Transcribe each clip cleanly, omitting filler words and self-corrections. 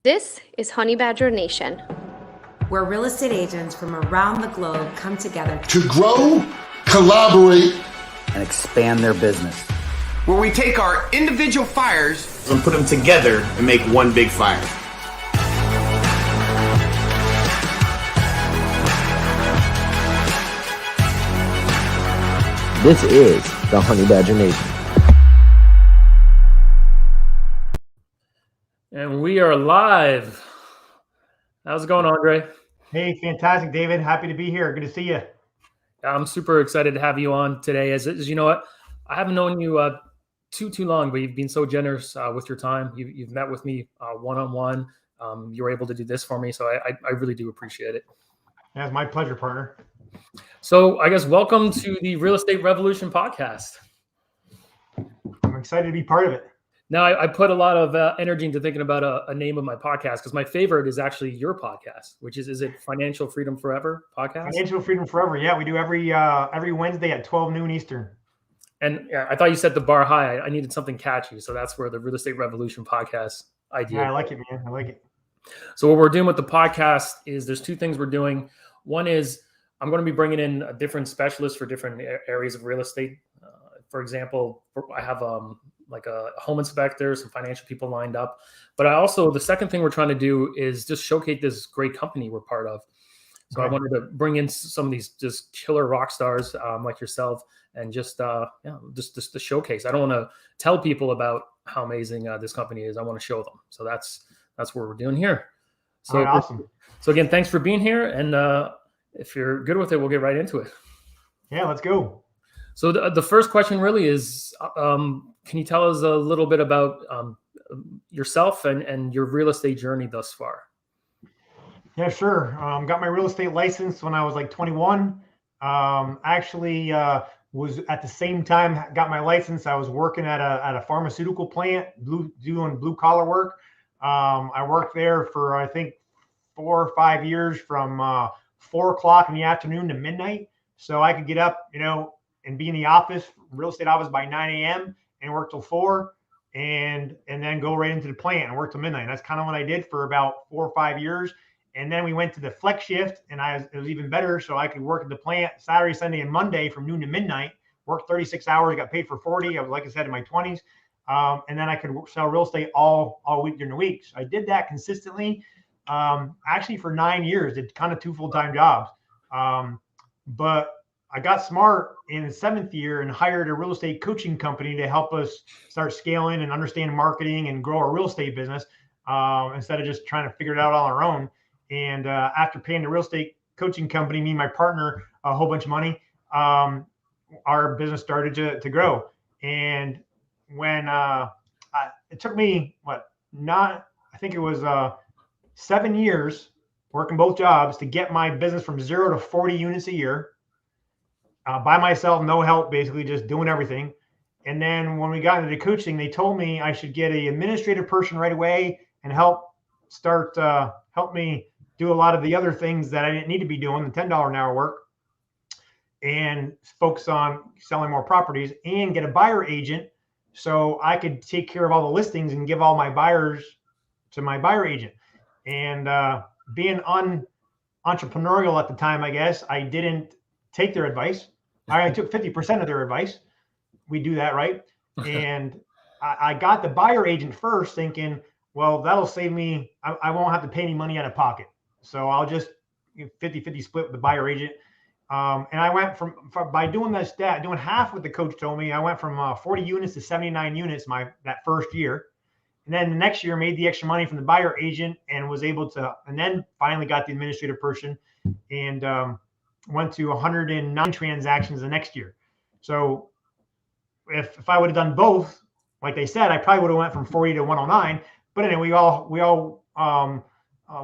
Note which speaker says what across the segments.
Speaker 1: This is Honey Badger Nation,
Speaker 2: where real estate agents from around the globe come together
Speaker 3: to grow, collaborate,
Speaker 4: and expand their business.
Speaker 5: Where we take our individual fires and put them together and make one big fire.
Speaker 6: This is the Honey Badger Nation.
Speaker 7: And we are live. How's it going, Andre?
Speaker 8: Hey, fantastic, David. Happy to be here. Good to see you.
Speaker 7: I'm super excited to have you on today. As you know what, I haven't known you too long, but you've been so generous with your time. You've met with me one-on-one. You were able to do this for me, so I really do appreciate it.
Speaker 8: That's my pleasure, partner.
Speaker 7: So I guess welcome to the Real Estate Revolution podcast.
Speaker 8: I'm excited to be part of it.
Speaker 7: Now, I put a lot of energy into thinking about a name of my podcast because my favorite is actually your podcast, which is it Financial Freedom Forever podcast?
Speaker 8: Financial Freedom Forever. Yeah, we do every Wednesday at 12 noon Eastern.
Speaker 7: And I thought you set the bar high. I needed something catchy. So that's where the Real Estate Revolution podcast idea.
Speaker 8: Yeah, I like it, man. I like it.
Speaker 7: So what we're doing with the podcast is there's two things we're doing. One is I'm going to be bringing in a different specialist for different areas of real estate. For example, I have like a home inspector, some financial people lined up. But the second thing we're trying to do is just showcase this great company we're part of. So I wanted to bring in some of these just killer rock stars like yourself and just the showcase. I don't want to tell people about how amazing this company is. I want to show them. So that's what we're doing here. So
Speaker 8: awesome. So
Speaker 7: again, thanks for being here. And if you're good with it, we'll get right into it.
Speaker 8: Yeah, let's go.
Speaker 7: So the first question really is, can you tell us a little bit about yourself and your real estate journey thus far?
Speaker 8: Yeah, sure. Got my real estate license when I was like 21. Actually, was at the same time got my license. I was working at a pharmaceutical plant, doing blue collar work. I worked there for I think 4 or 5 years from 4 o'clock in the afternoon to midnight. So I could get up, and be in the office, real estate office by 9 a.m. and work till 4 and then go right into the plant and work till midnight. And that's kind of what I did for about 4 or 5 years. And then we went to the flex shift and it was even better. So I could work at the plant Saturday, Sunday, and Monday from noon to midnight, work 36 hours, got paid for 40. I was, like I said, in my 20s. And then I could sell real estate all week during the week. So I did that consistently, actually for 9 years, did kind of 2 full-time jobs. But I got smart in the 7th year and hired a real estate coaching company to help us start scaling and understand marketing and grow our real estate business instead of just trying to figure it out on our own. And after paying the real estate coaching company, me and my partner, a whole bunch of money, our business started to grow. And when it took me, I think it was 7 years working both jobs to get my business from 0 to 40 units a year. By myself, no help, basically just doing everything. And then when we got into the coaching, they told me I should get an administrative person right away and help me do a lot of the other things that I didn't need to be doing, the $10 an hour work, and focus on selling more properties and get a buyer agent so I could take care of all the listings and give all my buyers to my buyer agent. And being entrepreneurial at the time, I guess, I didn't take their advice. I took 50% of their advice. We do that, right? And I got the buyer agent first thinking, well, that'll save me. I won't have to pay any money out of pocket. So I'll just 50-50 split with the buyer agent. And I went from by doing doing half what the coach told me, I went from 40 units to 79 units that first year. And then the next year made the extra money from the buyer agent and was able to, and then finally got the administrative person and went to 109 transactions the next year. So if I would have done both, like they said, I probably would have went from 40 to 109. But anyway, we all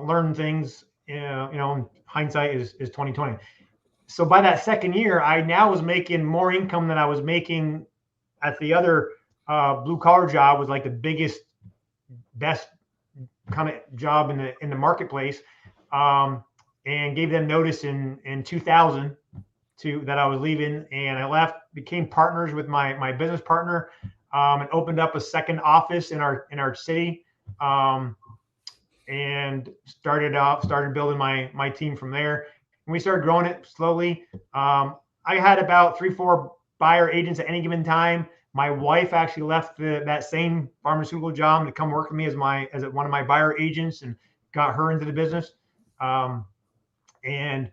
Speaker 8: learn things. Hindsight is 2020. So by that second year, I now was making more income than I was making at the other blue collar job. Was like the biggest, best kind of job in the marketplace. And gave them notice in 2000 that I was leaving, and I left, became partners with my business partner, and opened up a second office in our city. and started building my team from there. And we started growing it slowly. I had about 3-4 buyer agents at any given time. My wife actually left that same pharmaceutical job to come work with me as one of my buyer agents, and got her into the business. And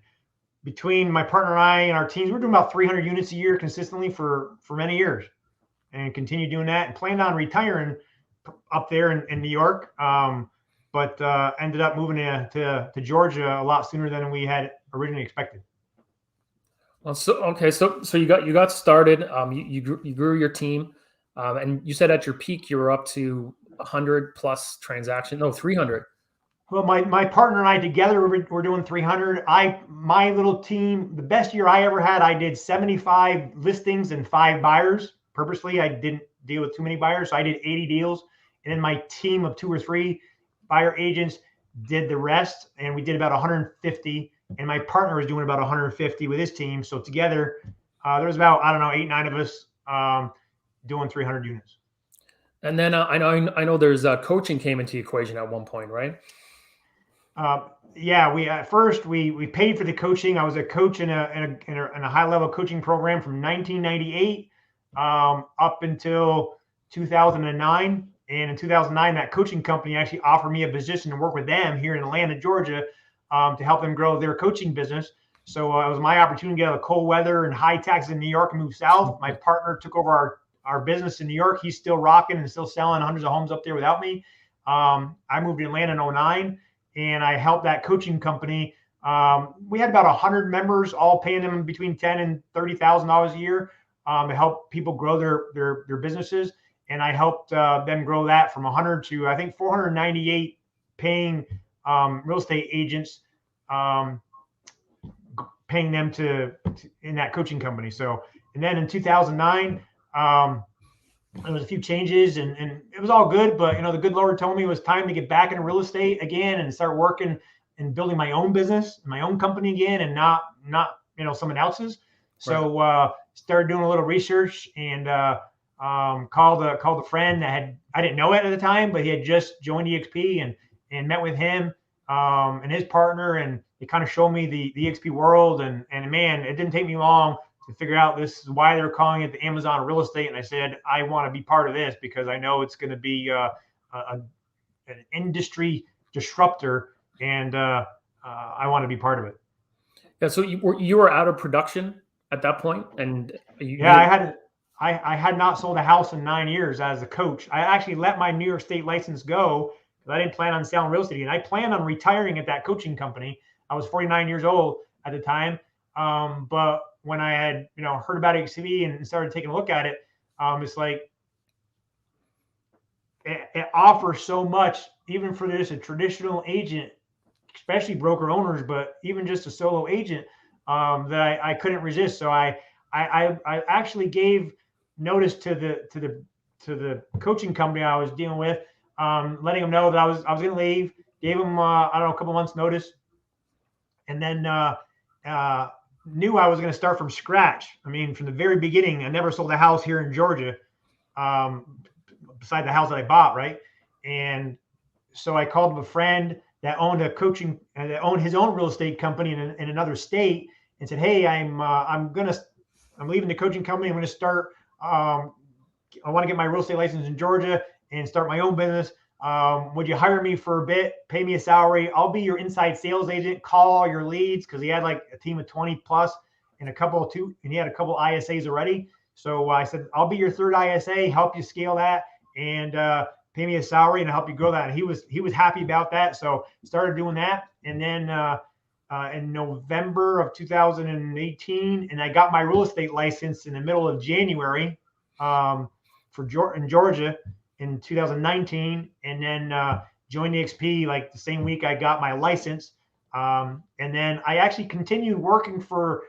Speaker 8: between my partner and I and our teams, we're doing about 300 units a year consistently for many years, and continue doing that, and planned on retiring up there in New York. But ended up moving to Georgia a lot sooner than we had originally expected.
Speaker 7: Well, so you got started. You grew your team, and you said at your peak you were up to 100 plus transactions. No, 300.
Speaker 8: Well, my partner and I together we're doing 300. My little team, the best year I ever had, I did 75 listings and 5 buyers. Purposely, I didn't deal with too many buyers, so I did 80 deals. And then my team of 2 or 3 buyer agents did the rest, and we did about 150. And my partner was doing about 150 with his team. So together, there was about, I don't know, 8, 9 of us doing 300 units.
Speaker 7: And then I know there's coaching came into the equation at one point, right?
Speaker 8: Yeah, we at first we paid for the coaching. I was a coach in a high level coaching program from 1998 up until 2009. And in 2009, that coaching company actually offered me a position to work with them here in Atlanta, Georgia, to help them grow their coaching business. So it was my opportunity to get out of cold weather and high taxes in New York and move south. My partner took over our business in New York. He's still rocking and still selling hundreds of homes up there without me. I moved to Atlanta in 2009, and I helped that coaching company. We had about 100 members, all paying them between $10,000 and $30,000 a year to help people grow their businesses. And I helped them grow that from 100 to, I think, 498 paying real estate agents, paying them to in that coaching company. So, and then in 2009, there was a few changes, and it was all good. But the good Lord told me it was time to get back into real estate again and start working and building my own business, my own company again, and not someone else's. So started doing a little research, and called a friend that I didn't know it at the time, but he had just joined EXP, and met with him and his partner, and they kind of showed me the EXP world, and man, it didn't take me long to figure out this is why they're calling it the Amazon of real estate. And I said, I want to be part of this because I know it's going to be an industry disruptor, and I want to be part of it.
Speaker 7: Yeah. So you were out of production at that point, and
Speaker 8: I had not sold a house in 9 years as a coach. I actually let my New York State license go because I didn't plan on selling real estate, and I planned on retiring at that coaching company. I was 49 years old at the time, but when I had heard about EXP and started taking a look at it, it's like it offers so much, even for a traditional agent, especially broker owners, but even just a solo agent, that I couldn't resist. So I actually gave notice to the coaching company I was dealing with, letting them know that I was going to leave. Gave them a couple months notice, and then knew I was going to start from scratch. I mean, from the very beginning, I never sold a house here in Georgia, beside the house that I bought, right? And so I called a friend that owned that owned his own real estate company in another state, and said, "Hey, I'm leaving the coaching company. I'm going to start. I want to get my real estate license in Georgia and start my own business. Would you hire me for a bit, pay me a salary? I'll be your inside sales agent, call all your leads," because he had like a team of 20 plus and he had a couple ISAs already. So I said, "I'll be your third ISA, help you scale that, and pay me a salary and help you grow that." And he was happy about that. So started doing that. And then in November of 2018, and I got my real estate license in the middle of January in Georgia in 2019, and then joined EXP like the same week I got my license. And then I actually continued working for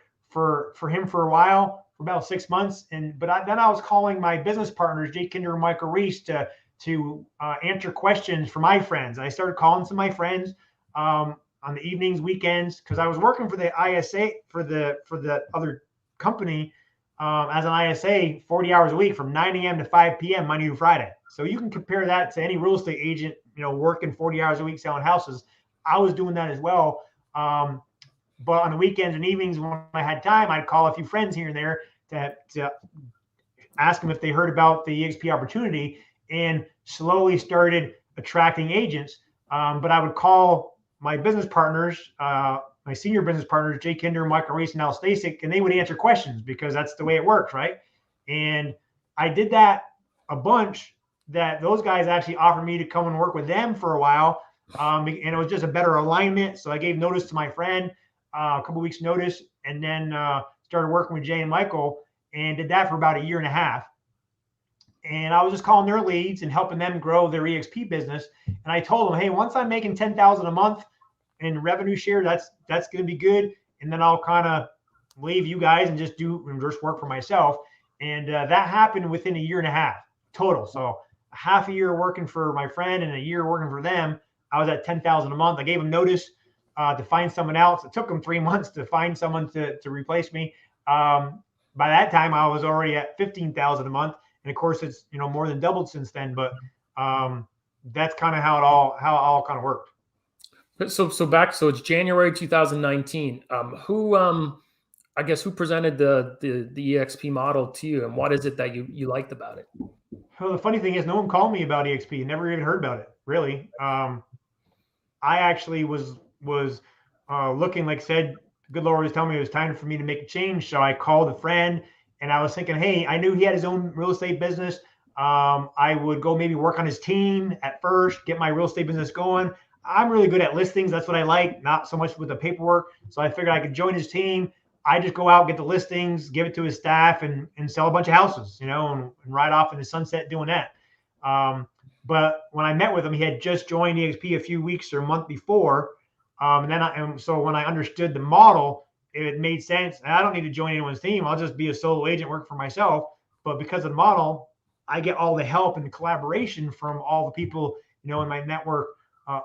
Speaker 8: him for a while, for about 6 months. But then I was calling my business partners, Jake Kinder and Michael Reese, to answer questions for my friends. I started calling some of my friends on the evenings, weekends, because I was working for the ISA for the other company. as an ISA 40 hours a week from 9 a.m. to 5 p.m. Monday to Friday. So you can compare that to any real estate agent, working 40 hours a week selling houses. I was doing that as well. But on the weekends and evenings when I had time, I'd call a few friends here and there to ask them if they heard about the EXP opportunity, and slowly started attracting agents. But I would call my business partners, my senior business partners, Jay Kinder, Michael Reese, and Al Stasic, and they would answer questions because that's the way it works, right? And I did that a bunch, that those guys actually offered me to come and work with them for a while. And it was just a better alignment. So I gave notice to my friend, a couple weeks notice, and then started working with Jay and Michael, and did that for about a year and a half. And I was just calling their leads and helping them grow their EXP business. And I told them, hey, once I'm making $10,000 a month in revenue share, that's going to be good. And then I'll kind of leave you guys and just work for myself. And that happened within a year and a half total. So a half a year working for my friend and a year working for them, I was at $10,000 a month. I gave them notice to find someone else. It took them 3 months to find someone to replace me. By that time, I was already at $15,000 a month. And of course, it's more than doubled since then. But that's kind of how it all kind of worked.
Speaker 7: So it's January 2019. Who presented the EXP model to you, and what is it that you liked about it?
Speaker 8: Well, the funny thing is, no one called me about EXP. Never even heard about it, really. I actually was looking, like I said, good Lord was telling me it was time for me to make a change. So I called a friend, and I was thinking, hey, I knew he had his own real estate business. I would go maybe work on his team at first, get my real estate business going. I'm really good at listings. That's what I like, not so much with the paperwork. So I figured I could join his team. I just go out, get the listings, give it to his staff, and sell a bunch of houses, and ride off in the sunset doing that. But when I met with him, he had just joined EXP a few weeks or a month before. So when I understood the model, it made sense. I don't need to join anyone's team. I'll just be a solo agent, work for myself. But because of the model, I get all the help and the collaboration from all the people, in my network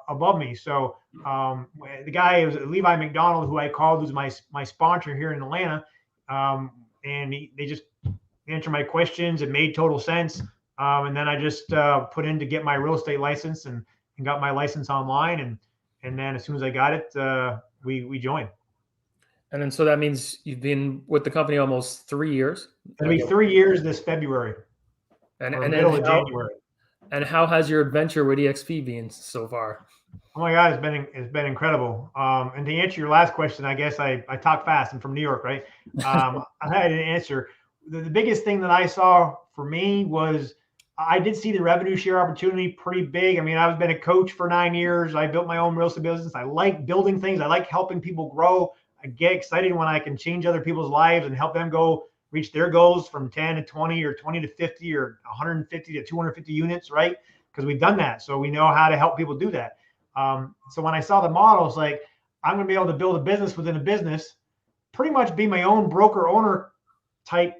Speaker 8: above me. So the guy was Levi McDonald, who I called, who's my sponsor here in Atlanta. And they just answered my questions. It made total sense. And then I just put in to get my real estate license and got my license online. And then as soon as I got it, we joined. And
Speaker 7: then so that means you've been with the company almost 3 years.
Speaker 8: It'll be 3 years this February.
Speaker 7: And
Speaker 8: middle of January.
Speaker 7: And how has your adventure with EXP been so far?
Speaker 8: Oh my God, it's been incredible. And to answer your last question, I guess I talk fast. I'm from New York, right? I had an answer. The biggest thing that I saw for me was I did see the revenue share opportunity pretty big. I mean, I've been a coach for 9 years. I built my own real estate business. I like building things. I like helping people grow. I get excited when I can change other people's lives and help them go reach their goals from 10 to 20 or 20 to 50 or 150 to 250 units, right? Because we've done that. So we know how to help people do that. So when I saw the model, it's like, I'm going to be able to build a business within a business, pretty much be my own broker owner type,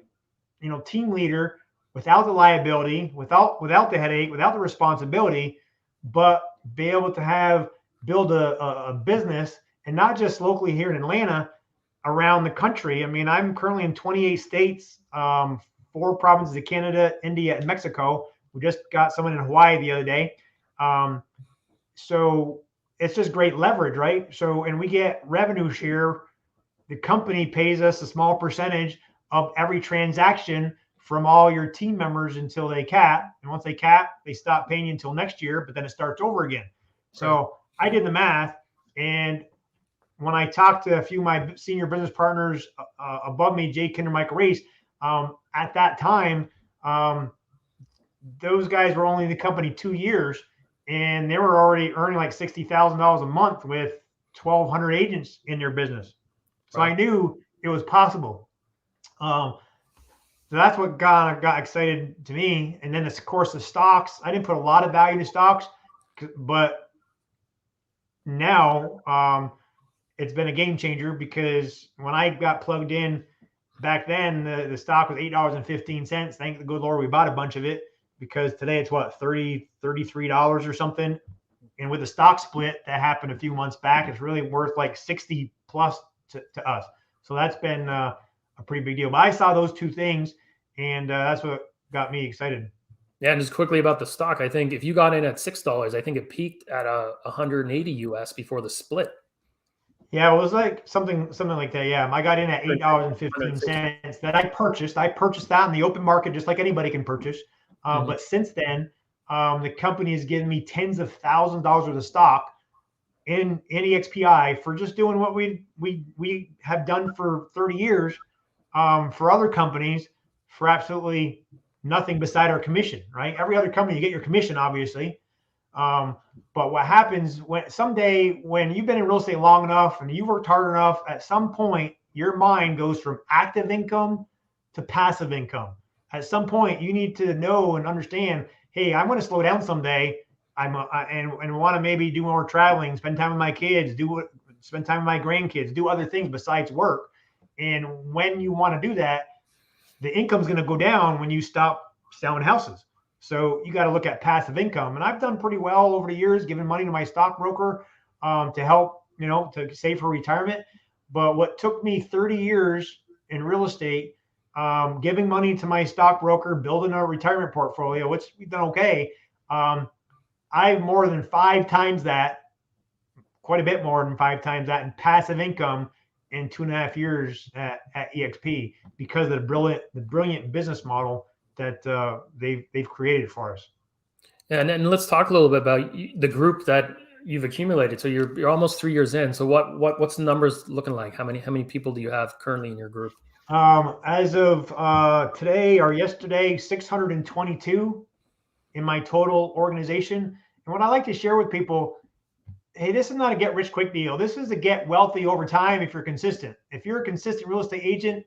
Speaker 8: team leader, without the liability, without the headache, without the responsibility, but be able to build a business, and not just locally here in Atlanta, around the country. I mean, I'm currently in 28 states, 4 provinces of Canada, India, and Mexico. We just got someone in Hawaii the other day. So it's just great leverage, right? So, and we get revenue share. The company pays us a small percentage of every transaction from all your team members until they cap. And once they cap, they stop paying you until next year, but then it starts over again. So I did the math. And when I talked to a few of my senior business partners above me, Jay Kinder, Michael Reese, at that time, those guys were only in the company 2 years, and they were already earning like $60,000 a month with 1,200 agents in their business. So I knew it was possible. So that's what got excited to me. And then, of course, the stocks. I didn't put a lot of value into stocks, but now it's been a game changer, because when I got plugged in back then, the stock was $8.15. Thank the good Lord we bought a bunch of it, because today it's what, $33 or something. And with the stock split that happened a few months back, it's really worth like 60 plus to us. So that's been a pretty big deal. But I saw those two things, and that's what got me excited.
Speaker 7: Yeah, and just quickly about the stock, I think if you got in at $6, I think it peaked at 180 US before the split.
Speaker 8: Yeah, it was like something like that. Yeah, I got in at $8.15 that I purchased. I purchased that in the open market, just like anybody can purchase. But since then, the company has given me tens of thousands of dollars worth of stock in EXPI for just doing what we have done for 30 years for other companies for absolutely nothing beside our commission, right? Every other company, you get your commission, obviously. But what happens someday when you've been in real estate long enough and you've worked hard enough, at some point, your mind goes from active income to passive income. At some point, you need to know and understand, hey, I'm going to slow down someday. And want to maybe do more traveling, spend time with my kids, spend time with my grandkids, do other things besides work. And when you want to do that, the income is going to go down when you stop selling houses. So you got to look at passive income. And I've done pretty well over the years, giving money to my stockbroker to help, to save for retirement. But what took me 30 years in real estate, giving money to my stockbroker, building a retirement portfolio, which we've done okay. I've more than 5 times that, quite a bit more than 5 times that in passive income in 2.5 years at EXP because of the brilliant business model that they've created for us.
Speaker 7: And then let's talk a little bit about the group that you've accumulated. So you're almost 3 years in. So what's the numbers looking like? How many people do you have currently in your group?
Speaker 8: As of today or yesterday, 622 in my total organization. And what I like to share with people, hey, this is not a get rich quick deal. This is a get wealthy over time if you're consistent. If you're a consistent real estate agent,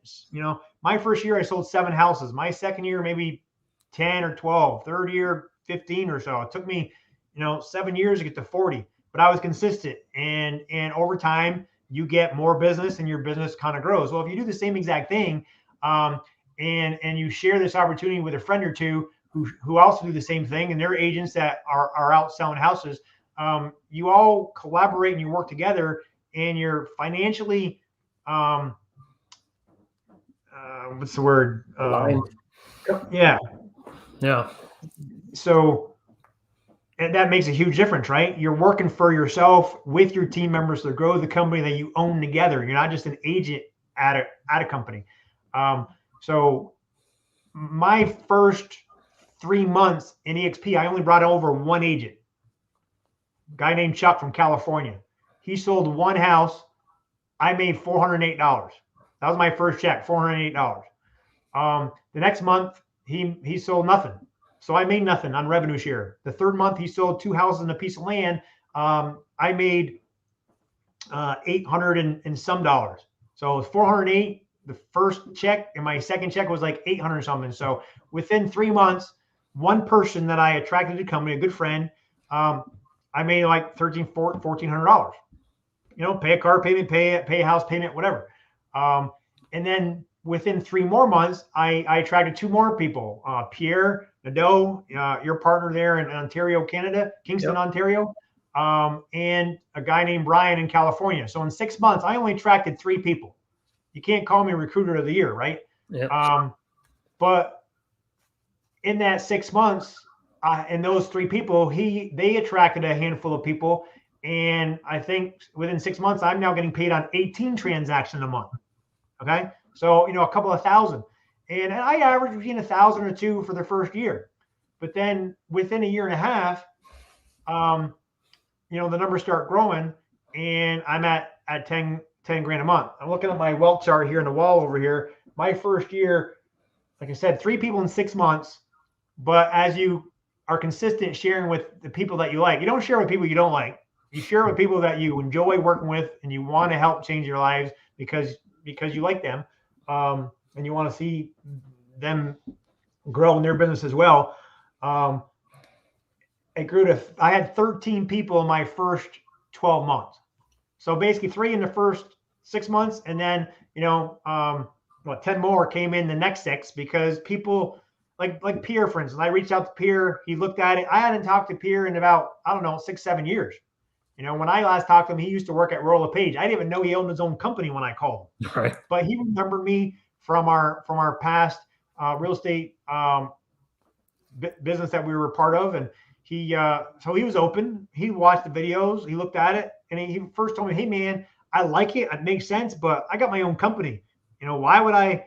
Speaker 8: my first year I sold 7 houses. My second year, maybe 10 or 12. Third year, 15 or so. It took me, 7 years to get to 40, but I was consistent. And over time, you get more business and your business kind of grows. Well, if you do the same exact thing, and you share this opportunity with a friend or two who also do the same thing, and they're agents that are out selling houses, you all collaborate and you work together, and you're financially, what's the word? Yeah. So, and that makes a huge difference, right? You're working for yourself with your team members to grow the company that you own together. You're not just an agent at a company. So my first 3 months in EXP, I only brought over 1 agent, a guy named Chuck from California. He sold 1 house. I made $408. That was my first check, $408. The next month, he sold nothing. So I made nothing on revenue share. The third month, he sold 2 houses and a piece of land. I made $800 and some dollars. So it was 408 the first check, and my second check was like 800 something. So within 3 months, one person that I attracted to the company, a good friend, I made like $1,400. Pay a car payment, pay a house payment, whatever. And then within 3 more months, I attracted 2 more people. Pierre Nadeau, your partner there in Ontario, Canada, Kingston, yep. Ontario, and a guy named Brian in California. So in 6 months, I only attracted 3 people. You can't call me recruiter of the year, right? Yep. But in that 6 months, and those 3 people, they attracted a handful of people. And I think within 6 months, I'm now getting paid on 18 transactions a month. Okay. So, a couple of thousand, and I average between 1,000 or 2 for the first year. But then within a year and a half, the numbers start growing, and I'm at 10 grand a month. I'm looking at my wealth chart here on the wall over here. My first year, like I said, 3 people in 6 months. But as you are consistent sharing with the people that you like, you don't share with people you don't like. You share with people that you enjoy working with and you want to help change their lives because you like them, and you want to see them grow in their business as well. It grew to, I had 13 people in my first 12 months. So basically 3 in the first 6 months. And then, 10 more came in the next 6 because people like Pierre, for instance, I reached out to Pierre. He looked at it. I hadn't talked to Pierre in about, 6-7 years. When I last talked to him, he used to work at Royal LePage. I didn't even know he owned his own company when I called him. Right. But he remembered me from our past real estate business that we were a part of, and so he was open. He watched the videos, he looked at it, and he first told me, "Hey man, I like it. It makes sense, but I got my own company. Why would I,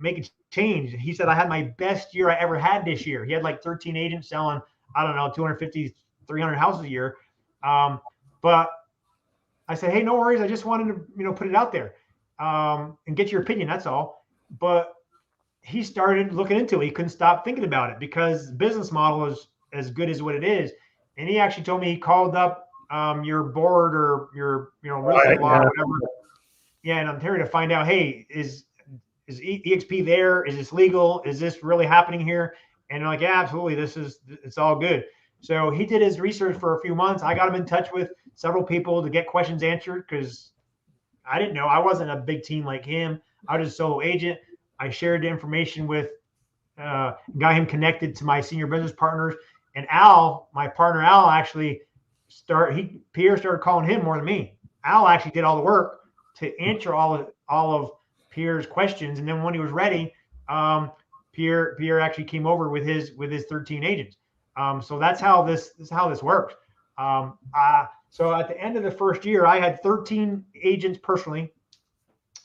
Speaker 8: make a change?" He said, "I had my best year I ever had this year." He had like 13 agents selling, I don't know, 250, 300 houses a year. But I said, "Hey, no worries. I just wanted to, put it out there and get your opinion. That's all." But he started looking into it. He couldn't stop thinking about it because the business model is as good as what it is. And he actually told me he called up your board or your, real estate law or whatever. Yeah, in Ontario to find out, hey, is EXP there? Is this legal? Is this really happening here? And they're like, yeah, absolutely. It's all good. So he did his research for a few months. I got him in touch with several people to get questions answered because I didn't know. I wasn't a big team like him. I was a solo agent. I shared the information with, got him connected to my senior business partners. And Al, my partner Al, actually Pierre started calling him more than me. Al actually did all the work to answer all of Pierre's questions. And then when he was ready, Pierre actually came over with his 13 agents. So that's how this works. So at the end of the first year, I had 13 agents personally.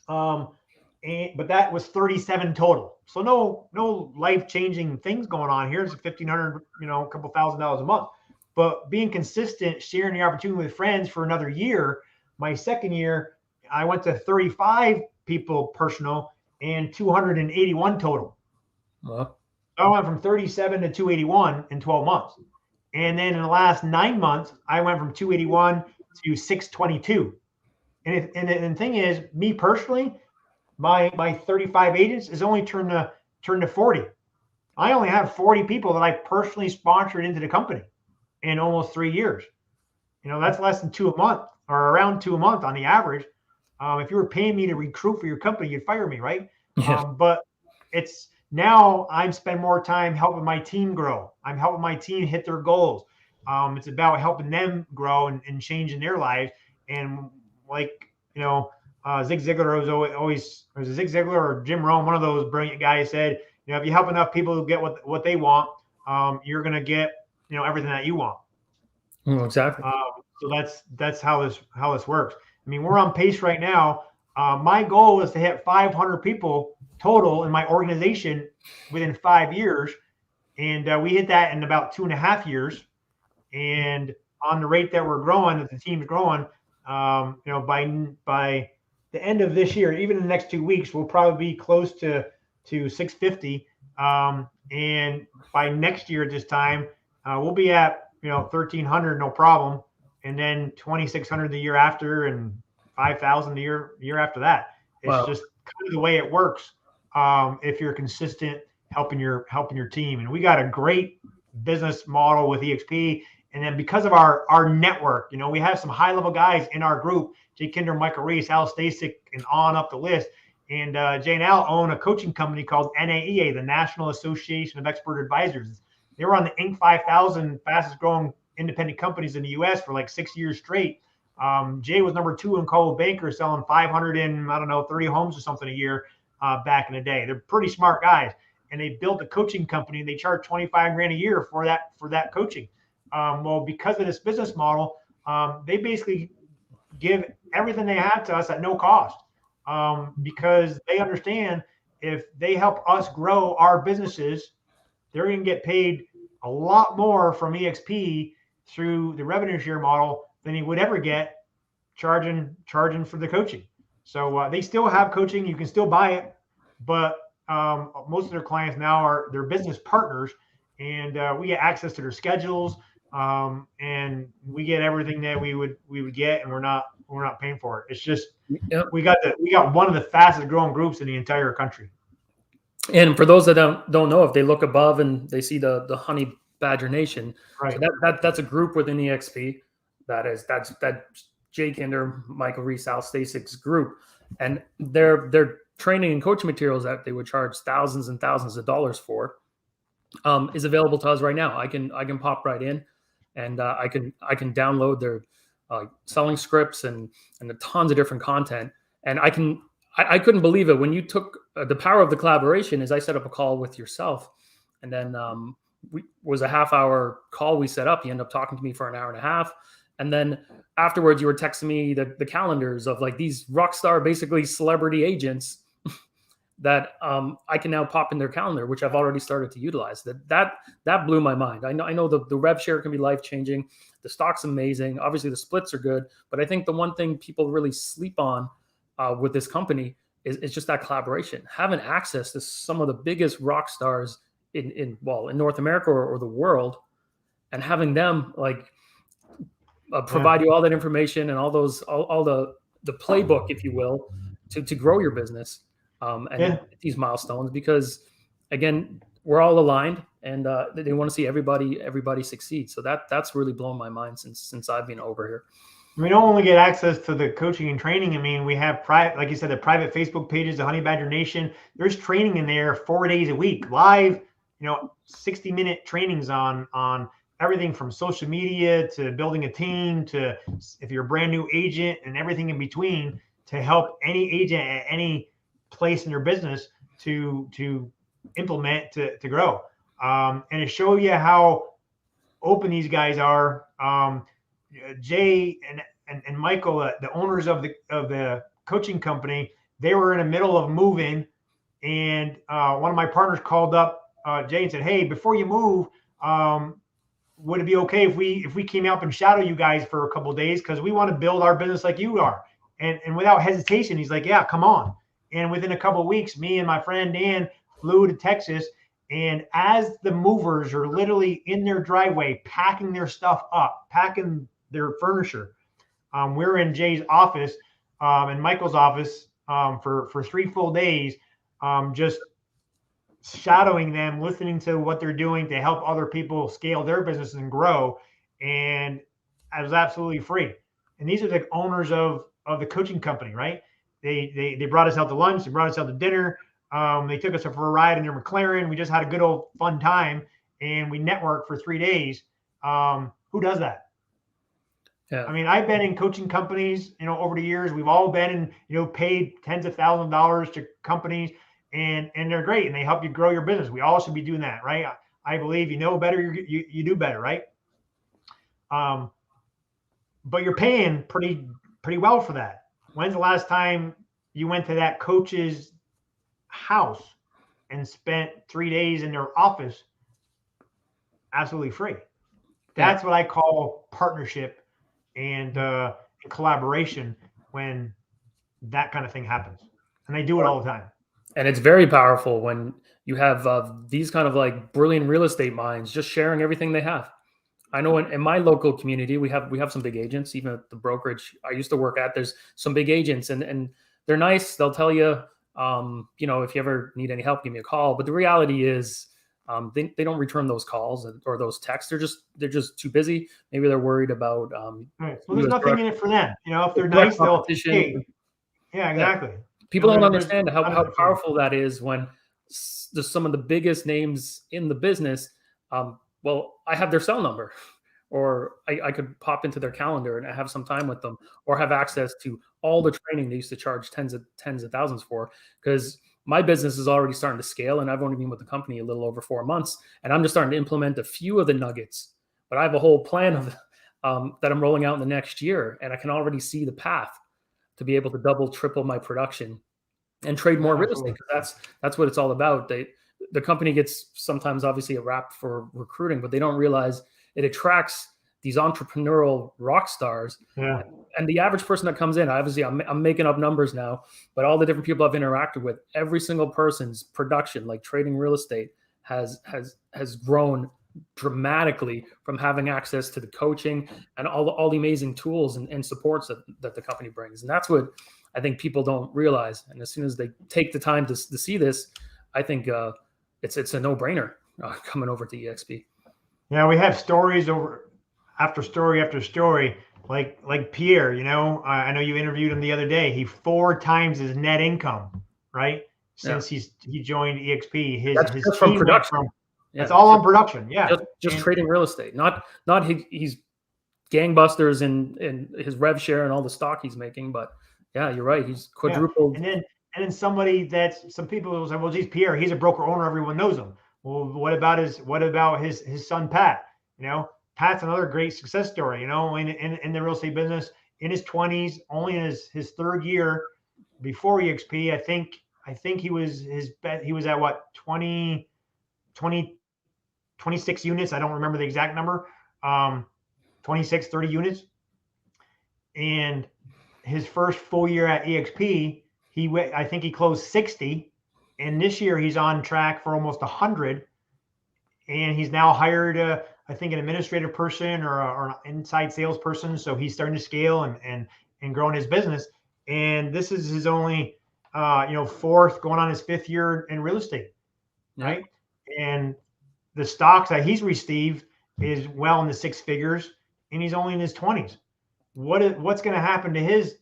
Speaker 8: But that was 37 total. So no life-changing things going on here. It's $1,500, a couple $1,000s a month. But being consistent, sharing the opportunity with friends for another year. My second year, I went to 35 people personal and 281 total.
Speaker 7: Well,
Speaker 8: I went from 37 to 281 in 12 months. And then in the last 9 months, I went from 281 to 622. And the thing is, me personally, my 35 agents is only turned to 40. I only have 40 people that I personally sponsored into the company in almost 3 years. That's less than 2 a month, or around 2 a month on the average. If you were paying me to recruit for your company, you'd fire me, right?
Speaker 7: Yeah.
Speaker 8: But it's now I'm spending more time helping my team grow. I'm helping my team hit their goals. It's about helping them grow and changing their lives. And Zig Ziglar was Zig Ziglar or Jim Rohn, one of those brilliant guys, said, if you help enough people to get what they want, you're going to get, everything that you want.
Speaker 7: Exactly.
Speaker 8: So that's how this works. I mean, we're on pace right now. My goal is to hit 500 people total in my organization within 5 years. And we hit that in about 2.5 years. And on the rate that we're growing, that the team's growing, by the end of this year, even in the next 2 weeks, we'll probably be close to 650. And by next year at this time, we'll be at 1,300, no problem. And then 2,600 the year after, and 5,000 the year after that. It's just kind of the way it works. If you're consistent helping your team. And we got a great business model with EXP. And then because of our network, we have some high level guys in our group, Jay Kinder, Michael Reese, Al Stasic, and on up the list. And Jay and Al own a coaching company called NAEA, the National Association of Expert Advisors. They were on the Inc. 5000 fastest growing independent companies in the U.S. for like 6 years straight. Jay was number 2 in Coldwell Banker, selling 30 homes or something a year back in the day. They're pretty smart guys, and they built a coaching company. And they charge $25,000 a year for that coaching. Well, because of this business model, they basically give everything they have to us at no cost, because they understand if they help us grow our businesses, they're going to get paid a lot more from EXP through the revenue share model than he would ever get charging for the coaching. So they still have coaching. You can still buy it, but most of their clients now are their business partners, and we get access to their schedules. And we get everything that we would get, and we're not paying for it. It's just we got one of the fastest growing groups in the entire country.
Speaker 7: And for those that don't know, if they look above and they see the Honey Badger Nation,
Speaker 8: right?
Speaker 7: So that's a group within EXP. That's Jay Kinder, Michael Reese, Al Stasic's group, and their training and coaching materials that they would charge thousands and thousands of dollars for is available to us right now. I can pop right in. And I can download their selling scripts and the tons of different content. And I couldn't believe it when you took the power of the collaboration is I set up a call with yourself, and then was a half-hour call we set up. You end up talking to me for an hour and a half, and then afterwards you were texting me the calendars of like these rock star, basically celebrity agents that I can now pop in their calendar, which I've already started to utilize. That blew my mind. I know the rev share can be life-changing. The stock's amazing. Obviously the splits are good, but I think the one thing people really sleep on with this company is just that collaboration, having access to some of the biggest rock stars in North America or the world, and having them like provide you all that information and all the playbook, if you will, to grow your business. And these milestones, because again, we're all aligned, and they want to see everybody succeed. So that's really blown my mind since I've been over here.
Speaker 8: We don't only get access to the coaching and training. I mean, we have like you said, the private Facebook pages, the Honey Badger Nation. There's training in there 4 days a week, live, 60-minute trainings on everything from social media to building a team to if you're a brand new agent and everything in between, to help any agent at any place in your business to implement to grow, and to show you how open these guys are. Jay and Michael, the owners of the coaching company, they were in the middle of moving, and one of my partners called up Jay and said, "Hey, before you move, would it be okay if we came out and shadow you guys for a couple of days, because we want to build our business like you are?" And without hesitation, he's like, "Yeah, come on." And within a couple of weeks, me and my friend Dan flew to Texas. And as the movers are literally in their driveway, packing their stuff up, packing their furniture, we're in Jay's office and Michael's office for 3 full days, just shadowing them, listening to what they're doing to help other people scale their business and grow. And it was absolutely free. And these are the owners of the coaching company, right? They brought us out to lunch. They brought us out to dinner. They took us for a ride in their McLaren. We just had a good old fun time, and we networked for 3 days. Who does that?
Speaker 7: Yeah.
Speaker 8: I mean, I've been in coaching companies, over the years. We've all been in, paid tens of thousands of dollars to companies, and they're great, and they help you grow your business. We all should be doing that, right? I believe better, you do better, right? But you're paying pretty well for that. When's the last time you went to that coach's house and spent 3 days in their office absolutely free? That's what I call partnership and collaboration, when that kind of thing happens. And they do it all the time.
Speaker 7: And it's very powerful when you have these kind of like brilliant real estate minds just sharing everything they have. I know in my local community, we have some big agents, even at the brokerage I used to work at. There's some big agents, and they're nice. They'll tell you, if you ever need any help, give me a call. But the reality is, they don't return those calls or those texts. They're just too busy. Maybe they're worried about.
Speaker 8: Right. Well, there's nothing in it for them. If they're nice, they'll. Hey, yeah, exactly.
Speaker 7: Yeah. People don't understand how powerful that is when there's some of the biggest names in the business. Well, I have their cell number, or I could pop into their calendar and I have some time with them, or have access to all the training they used to charge tens of thousands for, because my business is already starting to scale, and I've only been with the company a little over 4 months, and I'm just starting to implement a few of the nuggets, but I have a whole plan of that I'm rolling out in the next year, and I can already see the path to be able to double, triple my production and trade more real estate. That's what it's all about. The company gets sometimes obviously a rap for recruiting, but they don't realize it attracts these entrepreneurial rock stars.
Speaker 8: Yeah.
Speaker 7: And the average person that comes in, obviously I'm making up numbers now, but all the different people I've interacted with, every single person's production, like trading real estate, has grown dramatically from having access to the coaching and all the amazing tools and supports that the company brings. And that's what I think people don't realize. And as soon as they take the time to see this, I think it's a no-brainer coming over to EXP.
Speaker 8: Yeah, we have stories after story after story, like Pierre. I know you interviewed him the other day. He 4 times his net income, right? Since he joined EXP. His
Speaker 7: just from production.
Speaker 8: That's all on production. Yeah,
Speaker 7: just trading real estate. Not he's gangbusters in his rev share and all the stock he's making, but yeah, you're right. He's quadrupled.
Speaker 8: Yeah. then somebody that's some people will say, well, geez, Pierre, he's a broker owner. Everyone knows him. Well, what about his son, Pat? Pat's another great success story, in the real estate business in his 20s, only in his third year before EXP. I think he was at what, 26 units. I don't remember the exact number. 26, 30 units. And his first full year at EXP, I think he closed 60. And this year he's on track for almost 100. And he's now hired, I think, an administrative person or an inside salesperson. So he's starting to scale and growing his business. And this is his only, fourth, going on his fifth year in real estate, right? And the stocks that he's received is well in the six figures, and he's only in his 20s. What's going to happen to his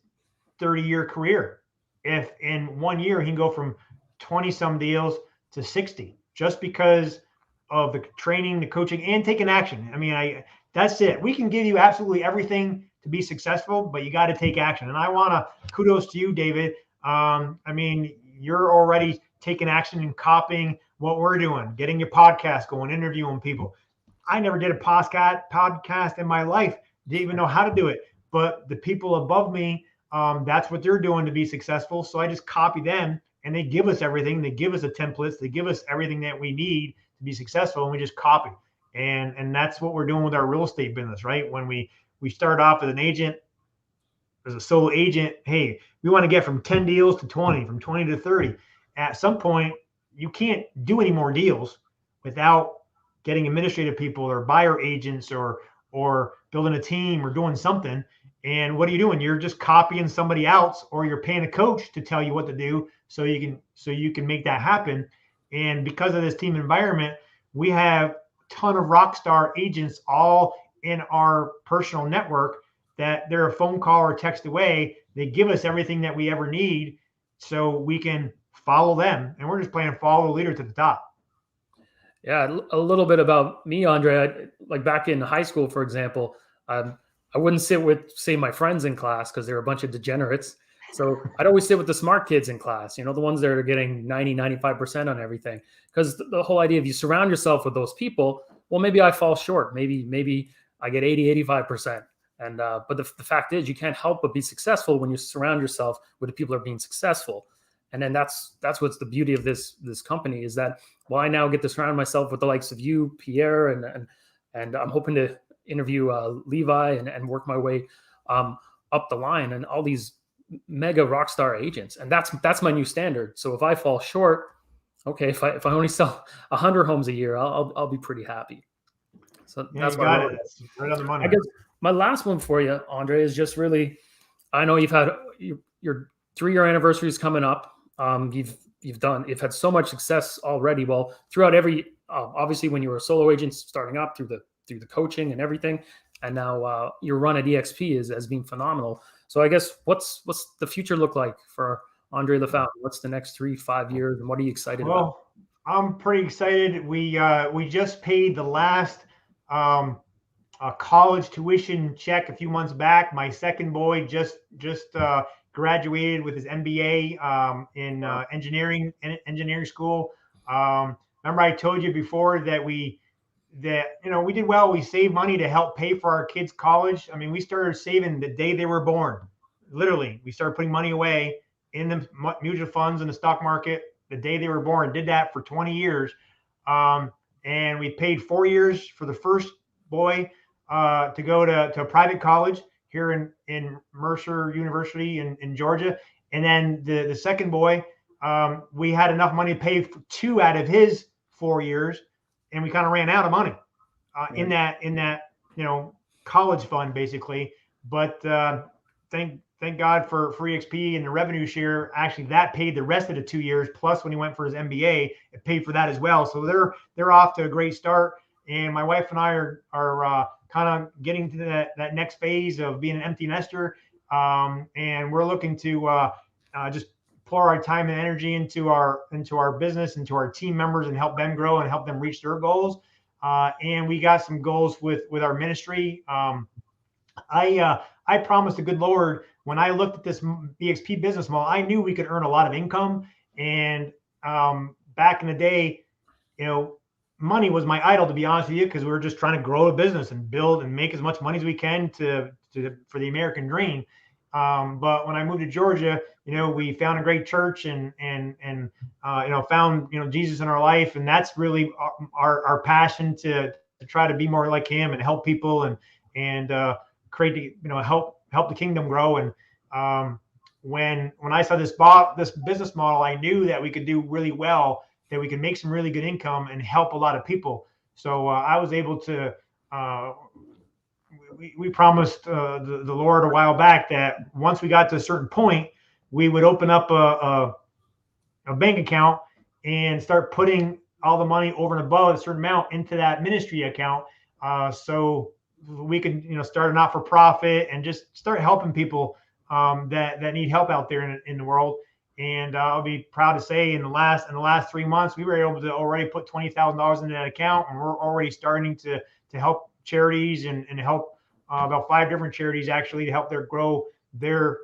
Speaker 8: 30-year career if in 1 year he can go from 20 some deals to 60 just because of the training, the coaching, and taking action? I mean, that's it. We can give you absolutely everything to be successful, but you got to take action. And I want to kudos to you, David. I mean, you're already taking action and copying what we're doing, getting your podcast going, interviewing people. I never did a podcast in my life. Didn't even know how to do it. But the people above me, that's what they're doing to be successful. So I just copy them, and they give us everything. They give us the templates. They give us everything that we need to be successful, and we just copy. And that's what we're doing with our real estate business, right? When we start off as an agent, as a solo agent, hey, we want to get from 10 deals to 20, from 20 to 30. At some point, you can't do any more deals without getting administrative people or buyer agents or building a team or doing something. And what are you doing? You're just copying somebody else, or you're paying a coach to tell you what to do so you can make that happen. And because of this team environment, we have a ton of rock star agents all in our personal network that they're a phone call or text away. They give us everything that we ever need so we can follow them. And we're just playing follow the leader to the top.
Speaker 7: Yeah, a little bit about me, Andre. Like back in high school, for example, I wouldn't sit with, say, my friends in class because they were a bunch of degenerates. So I'd always sit with the smart kids in class, the ones that are getting 90, 95% on everything. Because the whole idea of you surround yourself with those people, well, maybe I fall short. Maybe I get 80, 85%. And but the fact is, you can't help but be successful when you surround yourself with the people that are being successful. And then that's what's the beauty of this company is that, well, I now get to surround myself with the likes of you, Pierre, and I'm hoping to interview Levi and work my way up the line and all these mega rock star agents. And that's my new standard. So if I fall short, okay, if I only sell 100 homes a year, I'll be pretty happy. So
Speaker 8: yeah,
Speaker 7: that's
Speaker 8: got it. That's right on the money.
Speaker 7: I guess my last one for you, Andre, is just really, I know you've had your 3-year anniversary is coming up. You've had so much success already. Well, throughout every, obviously when you were a solo agent starting up through the coaching and everything, and now your run at EXP has been phenomenal. So I guess what's the future look like for Andre LaFountain? What's the next 3-5 years, and what are you excited about?
Speaker 8: Well, I'm pretty excited. We just paid the last college tuition check a few months back. My second boy just graduated with his MBA in engineering school. Remember I told you before that we did well. We saved money to help pay for our kids' college. I mean, we started saving the day they were born. Literally, we started putting money away in the mutual funds and the stock market the day they were born. Did that for 20 years. And we paid 4 years for the first boy to go to a private college here in Mercer University in Georgia. And then the second boy, we had enough money to pay for 2 out of his 4 years. And we kind of ran out of money in that college fund, basically. But thank God for EXP and the revenue share. Actually, that paid the rest of the 2 years. Plus, when he went for his MBA, it paid for that as well. So they're off to a great start. And my wife and I are kind of getting to that next phase of being an empty nester. And we're looking to just pour our time and energy into our business, into our team members, and help them grow and help them reach their goals. And we got some goals with our ministry. I promised the good Lord when I looked at this EXP business model, I knew we could earn a lot of income. And back in the day, money was my idol, to be honest with you, because we were just trying to grow a business and build and make as much money as we can for the American dream. But when I moved to Georgia, we found a great church and found Jesus in our life, and that's really our passion to try to be more like Him and help people and create help the kingdom grow. And when I saw this business model, I knew that we could do really well, that we could make some really good income and help a lot of people. So I was able to. We promised the Lord a while back that once we got to a certain point, we would open up a bank account and start putting all the money over and above a certain amount into that ministry account, so we could start a not-for-profit and just start helping people that need help out there in the world. And I'll be proud to say in the last 3 months, we were able to already put $20,000 into that account, and we're already starting to help charities and help about 5 different charities actually to help grow their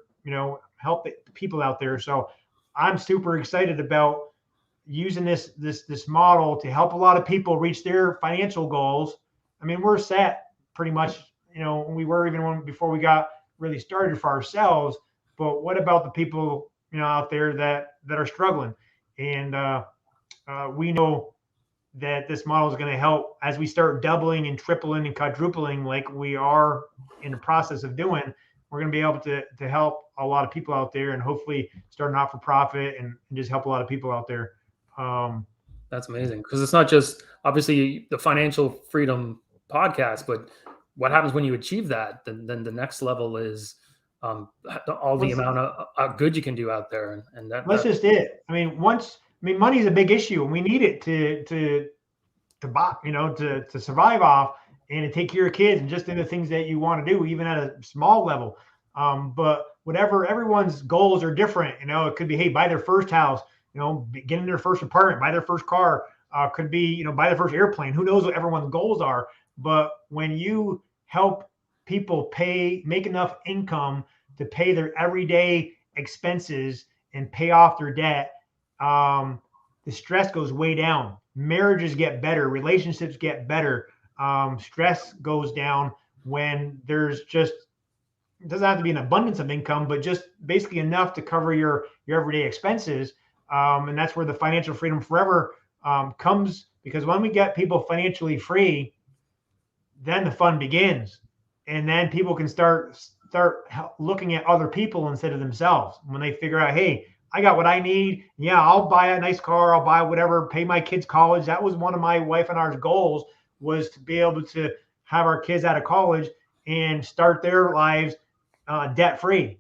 Speaker 8: help the people out there. So I'm super excited about using this model to help a lot of people reach their financial goals. I mean, we're set pretty much, we were even before we got really started for ourselves. But what about the people out there that are struggling? And we know that this model is going to help as we start doubling and tripling and quadrupling like we are in the process of doing. We're going to be able to help a lot of people out there and hopefully start not for profit and just help a lot of people out there.
Speaker 7: That's amazing, because it's not just obviously the financial freedom podcast, but what happens when you achieve that? Then the next level is all the amount of good you can do out there, and that's
Speaker 8: just it. I mean, money is a big issue, and we need it to buy, to survive off and to take care of kids and just in the things that you want to do, even at a small level. But whatever, everyone's goals are different. It could be, hey, buy their first house, get in their first apartment, buy their first car. Could be, buy their first airplane. Who knows what everyone's goals are? But when you help people make enough income to pay their everyday expenses and pay off their debt, the stress goes way down. Marriages get better, relationships get better. Stress goes down when there's just, it doesn't have to be an abundance of income, but just basically enough to cover your everyday expenses. And that's where the financial freedom forever comes, because when we get people financially free, then the fun begins. And then people can start looking at other people instead of themselves. When they figure out, hey, I got what I need. Yeah, I'll buy a nice car. I'll buy whatever, pay my kids' college. That was one of my wife and I's goals, was to be able to have our kids out of college and start their lives debt-free.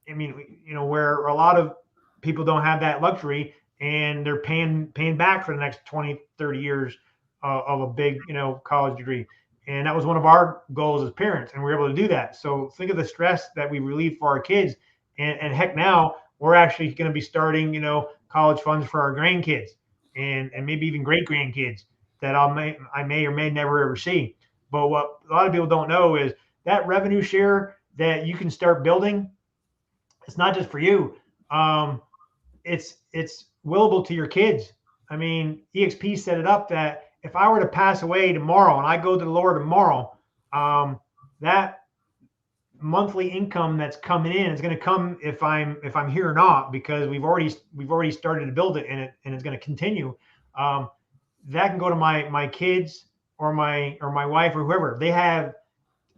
Speaker 8: I mean, where a lot of people don't have that luxury, and they're paying back for the next 20, 30 years of a big, college degree. And that was one of our goals as parents, and we were able to do that. So think of the stress that we relieve for our kids. And heck, now we're actually going to be starting, college funds for our grandkids and maybe even great grandkids that I may or may never ever see. But what a lot of people don't know is that revenue share that you can start building, it's not just for you. It's willable to your kids. I mean, EXP set it up that if I were to pass away tomorrow and I go to the Lord tomorrow, that monthly income that's coming in is going to come if I'm here or not, because we've already started to build it, and it's going to continue. That can go to my kids or my wife or whoever.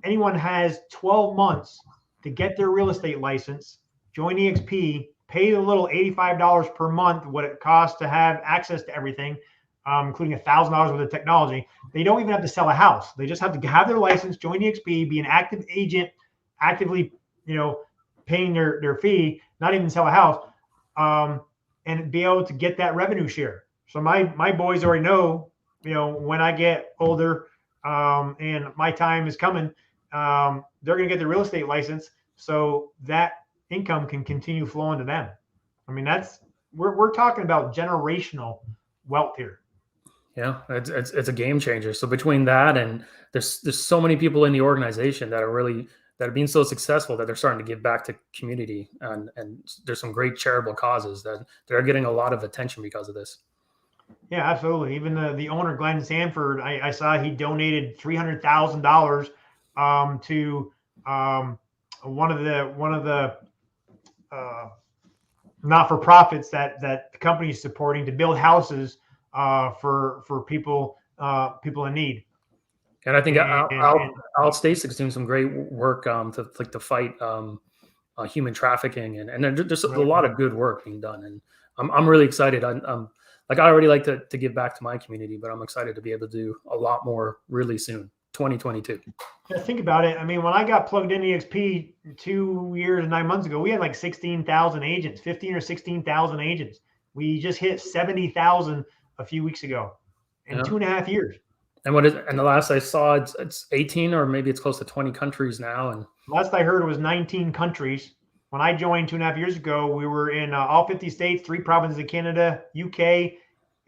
Speaker 8: Anyone has 12 months to get their real estate license, join EXP, pay the little $85 per month, what it costs to have access to everything, including $1,000 worth of technology. They don't even have to sell a house. They just have to have their license, join EXP, be an active agent, actively, paying their fee, not even sell a house, and be able to get that revenue share. So my boys already know, when I get older, and my time is coming, they're going to get their real estate license, so that income can continue flowing to them. I mean, we're talking about generational wealth here.
Speaker 7: Yeah, it's a game changer. So between that and there's so many people in the organization that are being so successful that they're starting to give back to community, and there's some great charitable causes that they're getting a lot of attention because of this.
Speaker 8: Yeah, absolutely. Even the owner, Glenn Sanford, I saw he donated $300,000 to one of the not-for-profits that the company is supporting to build houses for people in need.
Speaker 7: And I think
Speaker 8: And
Speaker 7: Al Stasics doing some great work to fight human trafficking, and there's a lot of good work being done, and I'm really excited. I'm like, I already like to give back to my community, but I'm excited to be able to do a lot more really soon, 2022.
Speaker 8: Yeah, think about it. I mean, when I got plugged into EXP 2 years and 9 months ago, we had like 16,000 agents, 15 or 16,000 agents. We just hit 70,000 a few weeks ago in 2.5 years.
Speaker 7: And and the last I saw, it's 18 or maybe it's close to 20 countries now. And
Speaker 8: last I heard, it was 19 countries. When I joined 2.5 years ago, we were in all 50 states, 3 provinces of Canada, UK,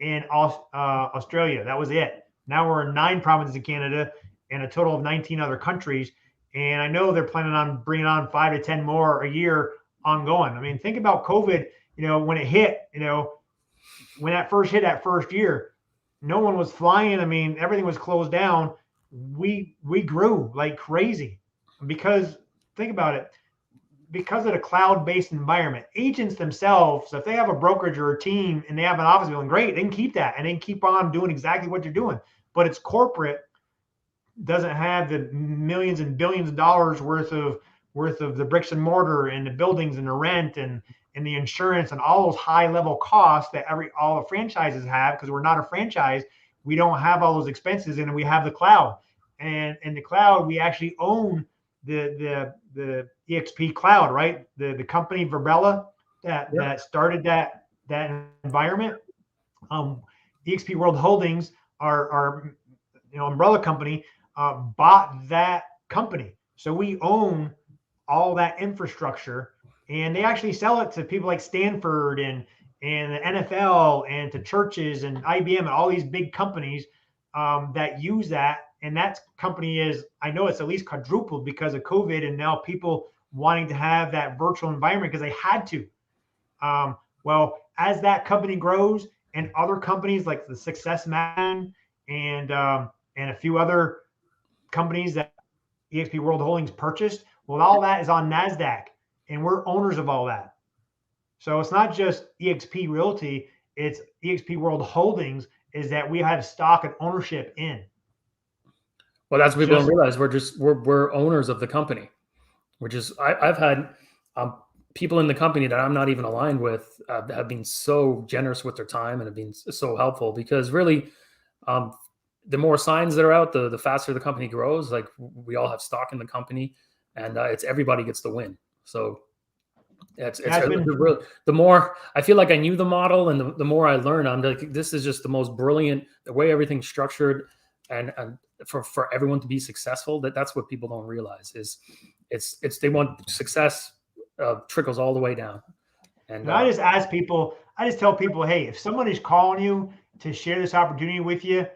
Speaker 8: and Australia. That was it. Now we're in 9 provinces of Canada and a total of 19 other countries. And I know they're planning on bringing on 5 to 10 more a year ongoing. I mean, think about COVID, when it hit, when that first hit that first year, no one was flying. I mean, everything was closed down. We grew like crazy because think about it. Because of the cloud-based environment, agents themselves, if they have a brokerage or a team and they have an office building, great, they can keep that and they can keep on doing exactly what they're doing. But it's corporate, doesn't have the millions and billions of dollars worth of the bricks and mortar and the buildings and the rent and the insurance and all those high-level costs that all the franchises have, because we're not a franchise. We don't have all those expenses, and we have the cloud. And in the cloud, we actually own the EXP cloud, right? The company Vibrella that started that environment. EXP World Holdings, our umbrella company, bought that company, so we own all that infrastructure, and they actually sell it to people like Stanford and the NFL and to churches and IBM and all these big companies that use that. And that company I know it's at least quadrupled because of COVID, and now people wanting to have that virtual environment because they had to. Well, as that company grows and other companies like the Success Man and a few other companies that EXP World Holdings purchased, well, all that is on NASDAQ, and we're owners of all that. So it's not just EXP Realty, it's EXP World Holdings, is that we have stock and ownership in.
Speaker 7: Well, that's what people don't realize. We're owners of the company, which is I've had people in the company that I'm not even aligned with have been so generous with their time and have been so helpful, because really the more signs that are out, the faster the company grows. Like, we all have stock in the company, and it's everybody gets the win. So the more I feel like I knew the model, and the more I learn, I'm like, this is just the most brilliant, the way everything's structured, and for everyone to be successful. That's what people don't realize is it's they want success trickles all the way down. And
Speaker 8: I just tell people, hey, if someone is calling you to share this opportunity with you,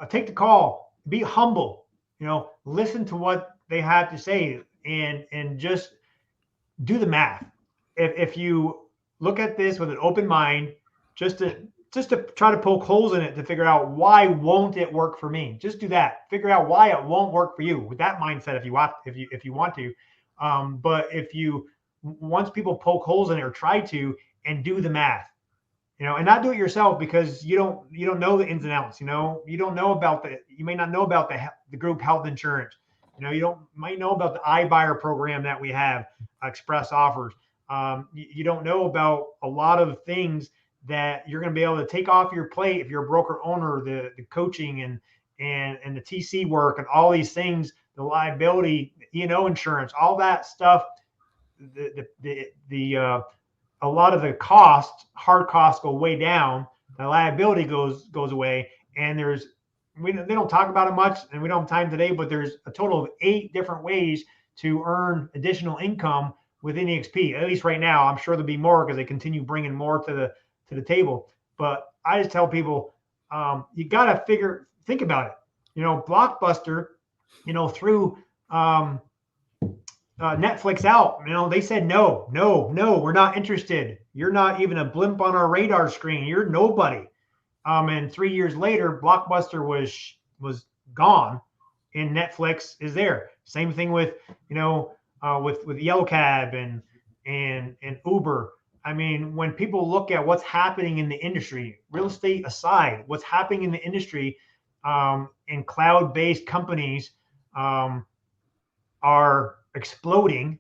Speaker 8: take the call, be humble, listen to what they have to say, and just do the math. If you look at this with an open mind, just to try to poke holes in it to figure out why won't it work for me. Just do that. Figure out why it won't work for you with that mindset if you want to. But once people poke holes in it or try to, and do the math, and not do it yourself, because you don't know the ins and outs. You don't know you may not know about the group health insurance. You might know about the iBuyer program that we have, Express Offers. You don't know about a lot of things that you're going to be able to take off your plate if you're a broker owner, the coaching and the TC work and all these things, the liability, E&O insurance, all that stuff. A lot of the hard costs go way down. The liability goes away, and they don't talk about it much, and we don't have time today, but there's a total of 8 different ways to earn additional income within EXP. At least right now, I'm sure there'll be more because they continue bringing more to the table. But I just tell people, you got to think about it. Blockbuster, threw Netflix out. They said, no, we're not interested. You're not even a blimp on our radar screen. You're nobody. And 3 years later, Blockbuster was gone, and Netflix is there. Same thing with with Yellow Cab and Uber. I mean, when people look at what's happening in the industry, real estate aside, what's happening in the industry, and cloud-based companies are exploding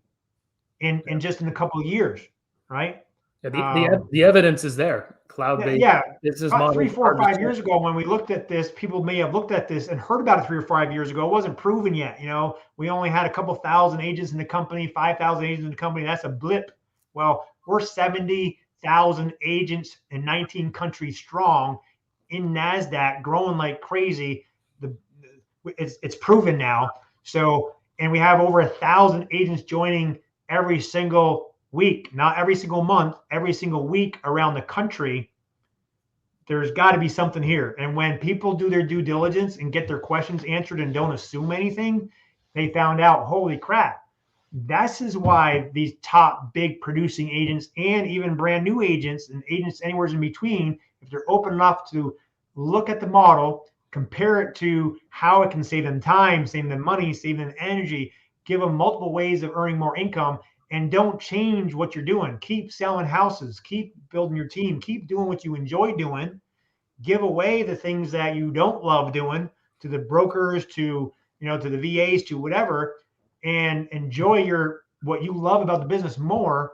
Speaker 8: in just in a couple of years, right?
Speaker 7: Yeah, the evidence is there. Cloud-based business model.
Speaker 8: 3, 4, 5 years ago, when we looked at this, people may have looked at this and heard about it 3 or 5 years ago. It wasn't proven yet. We only had a couple thousand agents in the company, 5,000 agents in the company. That's a blip. Well, we're 70,000 agents in 19 countries strong in NASDAQ, growing like crazy. It's proven now. So, and we have over 1,000 agents joining every single week, not every single month, every single week around the country. There's got to be something here. And when people do their due diligence and get their questions answered and don't assume anything, they found out, holy crap, this is why these top big producing agents and even brand new agents and agents anywhere in between, if they're open enough to look at the model, compare it to how it can save them time, save them money, save them energy, give them multiple ways of earning more income, and don't change what you're doing. Keep selling houses, keep building your team, keep doing what you enjoy doing, give away the things that you don't love doing to the brokers, to the VAs, to whatever, and enjoy what you love about the business more,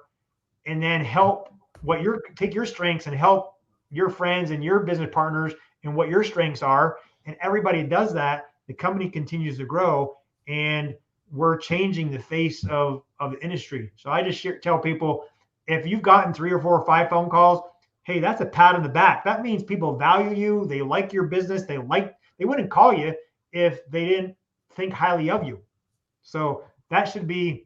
Speaker 8: and then take your strengths and help your friends and your business partners and what your strengths are. And everybody does that, the company continues to grow, and we're changing the face of the industry. So I just tell people, if you've gotten 3 or 4 or 5 phone calls, hey, that's a pat on the back. That means people value you. They like your business. They wouldn't call you if they didn't think highly of you. So that should be,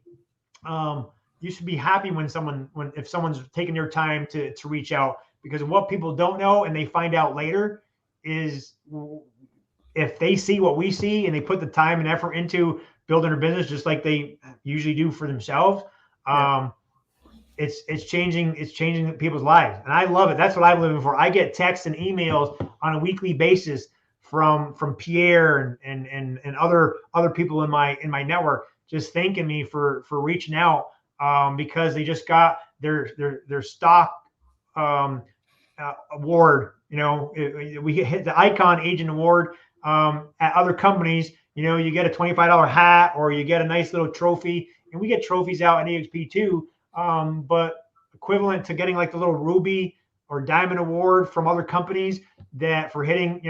Speaker 8: you should be happy if someone's taking their time to reach out, because what people don't know and they find out later is, if they see what we see and they put the time and effort into building their business just like they usually do for themselves, it's changing people's lives. And I love it. That's what I'm living for. I get texts and emails on a weekly basis from Pierre and other people in my network, just thanking me for reaching out, because they just got their stock award. We hit the Icon Agent Award at other companies. You get a $25 hat, or you get a nice little trophy, and we get trophies out in EXP too. But equivalent to getting like the little ruby or diamond award from other companies that for hitting,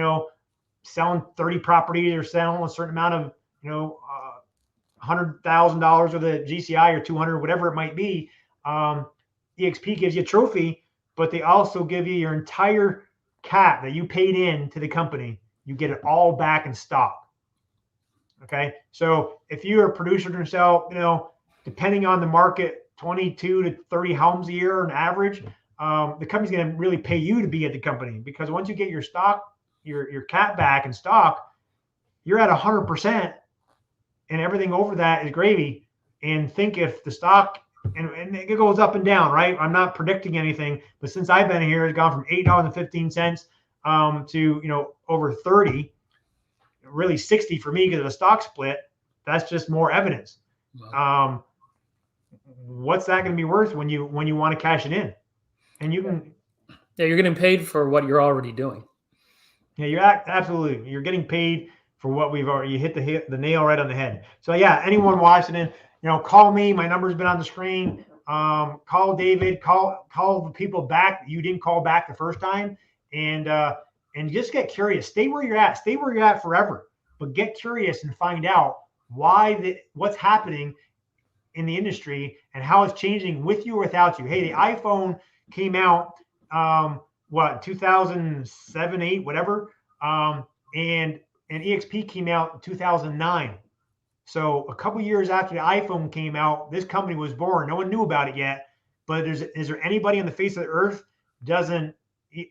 Speaker 8: selling 30 properties or selling a certain amount of, $100,000 of the GCI or 200, whatever it might be. EXP gives you a trophy, but they also give you your entire cap that you paid in to the company. You get it all back in stock. Okay. So if you're a producer yourself, depending on the market, 22 to 30 homes a year on average, the company's going to really pay you to be at the company, because once you get your stock, your cap back in stock, you're at 100%, and everything over that is gravy. And think if the stock, and it goes up and down, right? I'm not predicting anything, but since I've been here, it's gone from $8.15 to, over 30, really 60 for me because of a stock split. That's just more evidence. Wow. What's that going to be worth when you want to cash it in? And you can,
Speaker 7: you're getting paid for what you're already doing.
Speaker 8: Yeah, absolutely. You're getting paid for what you hit the nail right on the head. So yeah, anyone watching it, call me. My number's been on the screen. Call David, call the people back you didn't call back the first time, and just get curious. Stay where you're at. Stay where you're at forever, but get curious and find out what's happening in the industry and how it's changing with you or without you. Hey, the iPhone came out 2007, 8, whatever, and EXP came out in 2009. So a couple years after the iPhone came out, this company was born. No one knew about it yet, but is there anybody on the face of the earth doesn't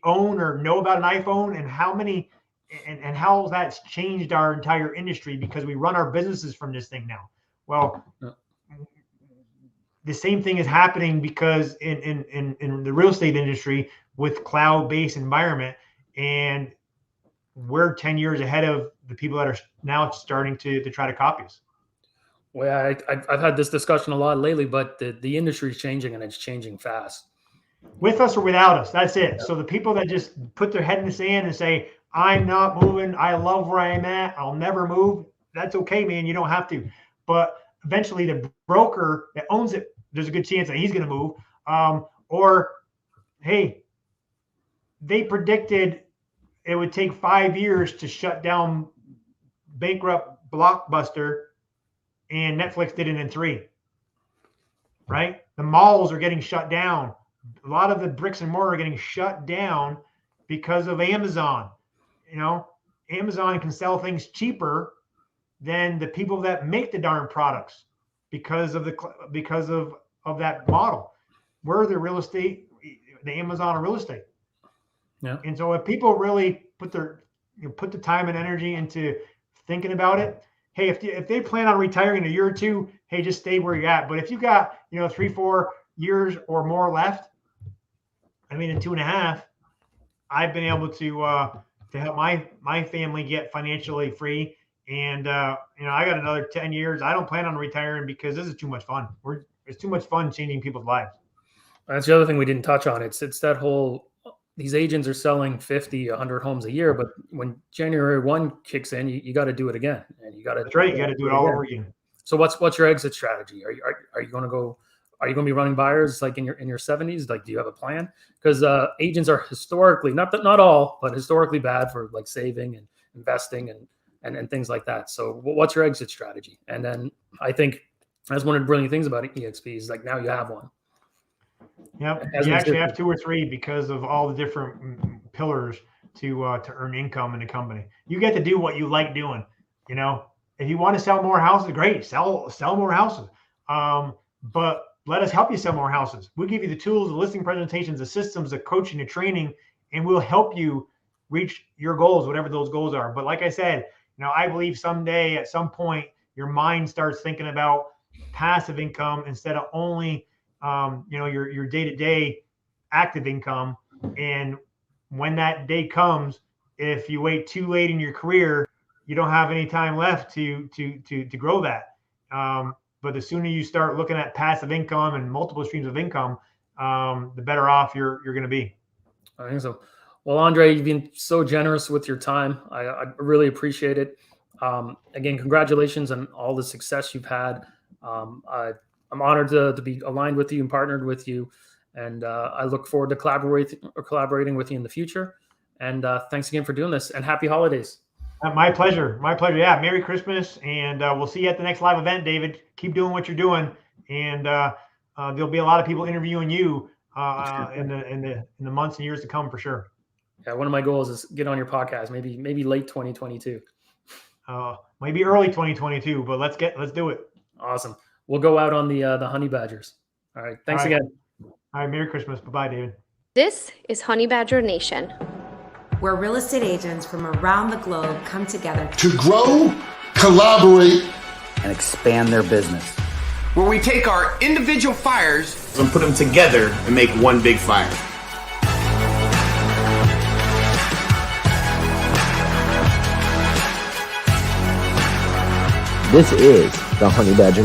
Speaker 8: own or know about an iPhone, and how many and how that's changed our entire industry because we run our businesses from this thing now. Well, the same thing is happening because in the real estate industry with cloud-based environment, and we're 10 years ahead of the people that are now starting to try to copy us.
Speaker 7: Well, I've had this discussion a lot lately, but the industry is changing, and it's changing fast.
Speaker 8: With us or without us, that's it. So the people that just put their head in the sand and say, I'm not moving, I love where I'm at, I'll never move, that's okay, man, you don't have to. But eventually the broker that owns it, there's a good chance that he's going to move. Or, hey, they predicted it would take 5 years to shut down bankrupt Blockbuster, and Netflix did it in 3. Right? The malls are getting shut down. A lot of the bricks and mortar are getting shut down because of Amazon. Amazon can sell things cheaper than the people that make the darn products because of that model. We're the real estate, the Amazon of real estate.
Speaker 7: Yeah.
Speaker 8: And so if people really put the time and energy into thinking about it, hey, if they plan on retiring in a year or two, hey, just stay where you're at. But if you got 3-4 years or more left, in 2.5, I've been able to help my family get financially free. And I got another 10 years. I don't plan on retiring because this is too much fun. It's too much fun changing people's lives.
Speaker 7: That's the other thing we didn't touch on. It's that whole, these agents are selling 50, 100 homes a year, but when January 1 kicks in, you got to do it again, and you got to.
Speaker 8: That's right. You got to do it all over again.
Speaker 7: So what's your exit strategy? Are you going to go? Are you going to be running buyers like in your 70s? Like, do you have a plan? Because agents are historically not all, but historically bad for like saving and investing and things like that. So what's your exit strategy? And then I think that's one of the brilliant things about EXP is like now you have one.
Speaker 8: Yep. You actually have 2 or 3 because of all the different pillars to earn income in the company. You get to do what you like doing. If you want to sell more houses, great, sell more houses. But let us help you sell more houses. We'll give you the tools, the listing presentations, the systems, the coaching, the training, and we'll help you reach your goals, whatever those goals are. But like I said, I believe someday at some point your mind starts thinking about passive income instead of only your day-to-day active income. And when that day comes, if you wait too late in your career, you don't have any time left to grow that. But the sooner you start looking at passive income and multiple streams of income, the better off you're going to be.
Speaker 7: I think so. Well, Andre, you've been so generous with your time. I really appreciate it. Again, congratulations on all the success you've had. I'm honored to be aligned with you and partnered with you. And I look forward to collaborating with you in the future. And thanks again for doing this, and happy holidays.
Speaker 8: My pleasure. My pleasure. Yeah. Merry Christmas. And we'll see you at the next live event, David. Keep doing what you're doing. And there'll be a lot of people interviewing you in the months and years to come for sure.
Speaker 7: Yeah. One of my goals is get on your podcast, maybe late 2022.
Speaker 8: Maybe early 2022, but let's do it.
Speaker 7: Awesome. We'll go out on the Honey Badgers. All right. Thanks again.
Speaker 8: All right. Merry Christmas. Bye-bye, David.
Speaker 1: This is Honey Badger Nation,
Speaker 2: where real estate agents from around the globe come together
Speaker 3: to grow, collaborate,
Speaker 4: and expand their business.
Speaker 5: Where we take our individual fires and put them together and make one big fire.
Speaker 6: This is the Honey Badger